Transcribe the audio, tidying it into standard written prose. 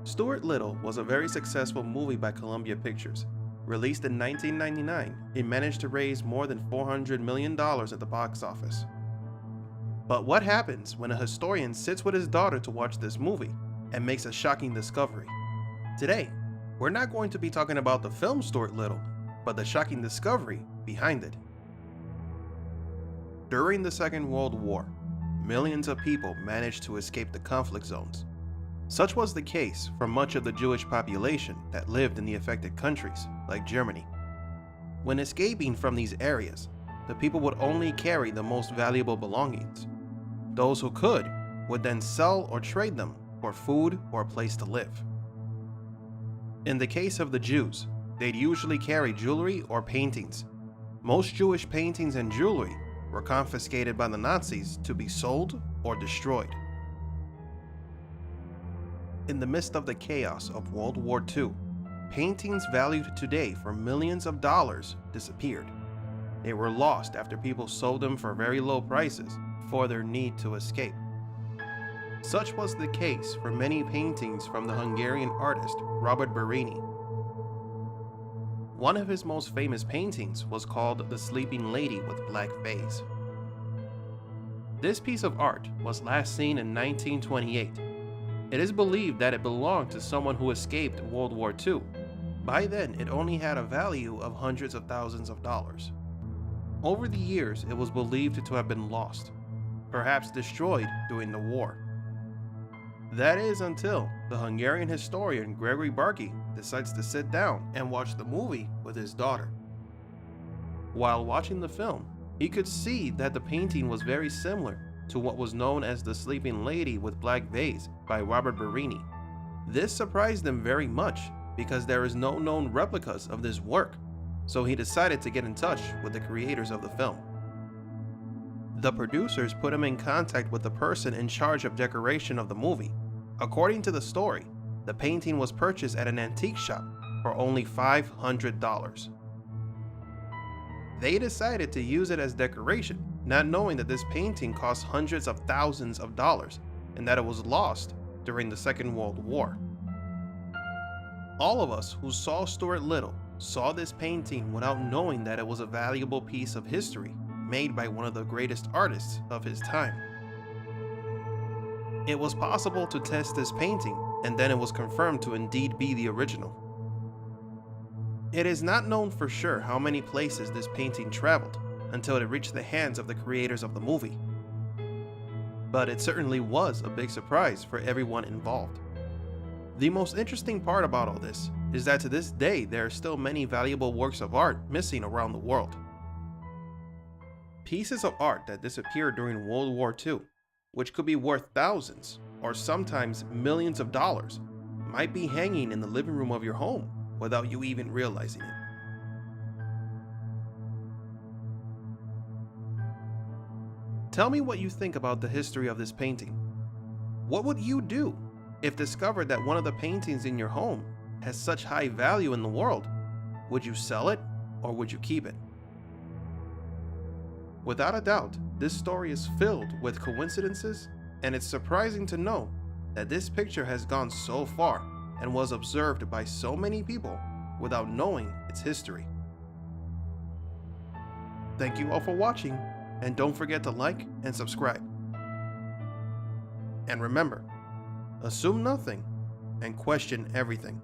Stuart Little was a very successful movie by Columbia Pictures. Released in 1999, it managed to raise more than $400 million at the box office. But what happens when a historian sits with his daughter to watch this movie and makes a shocking discovery? Today, we're not going to be talking about the film Stuart Little, but the shocking discovery behind it. During the Second World War, millions of people managed to escape the conflict zones. Such was the case for much of the Jewish population that lived in the affected countries, like Germany. When escaping from these areas, the people would only carry the most valuable belongings. Those who could would then sell or trade them for food or a place to live. In the case of the Jews, they'd usually carry jewelry or paintings. Most Jewish paintings and jewelry were confiscated by the Nazis to be sold or destroyed. In the midst of the chaos of World War II, paintings valued today for millions of dollars disappeared. They were lost after people sold them for very low prices for their need to escape. Such was the case for many paintings from the Hungarian artist Robert Berini. One of his most famous paintings was called The Sleeping Lady with Black Vase. This piece of art was last seen in 1928. It is believed that it belonged to someone who escaped World War II. By then, it only had a value of hundreds of thousands of dollars. Over the years, it was believed to have been lost, perhaps destroyed during the war. That is until the Hungarian historian Gregory Barkey decides to sit down and watch the movie with his daughter. While watching the film, he could see that the painting was very similar to what was known as The Sleeping Lady with Black Vase by Robert Berini. This surprised him very much because there is no known replicas of this work, so he decided to get in touch with the creators of the film. The producers put him in contact with the person in charge of decoration of the movie. According to the story, the painting was purchased at an antique shop for only $500. They decided to use it as decoration, not knowing that this painting cost hundreds of thousands of dollars and that it was lost during the Second World War. All of us who saw Stuart Little saw this painting without knowing that it was a valuable piece of history made by one of the greatest artists of his time. It was possible to test this painting, and then it was confirmed to indeed be the original. It is not known for sure how many places this painting traveled until it reached the hands of the creators of the movie. But it certainly was a big surprise for everyone involved. The most interesting part about all this is that to this day there are still many valuable works of art missing around the world. Pieces of art that disappeared during World War II, which could be worth thousands or sometimes millions of dollars, might be hanging in the living room of your home without you even realizing it. Tell me what you think about the history of this painting. What would you do if discovered that one of the paintings in your home has such high value in the world? Would you sell it or would you keep it? Without a doubt, this story is filled with coincidences, and it's surprising to know that this picture has gone so far and was observed by so many people without knowing its history. Thank you all for watching, and don't forget to like and subscribe. And remember, assume nothing and question everything.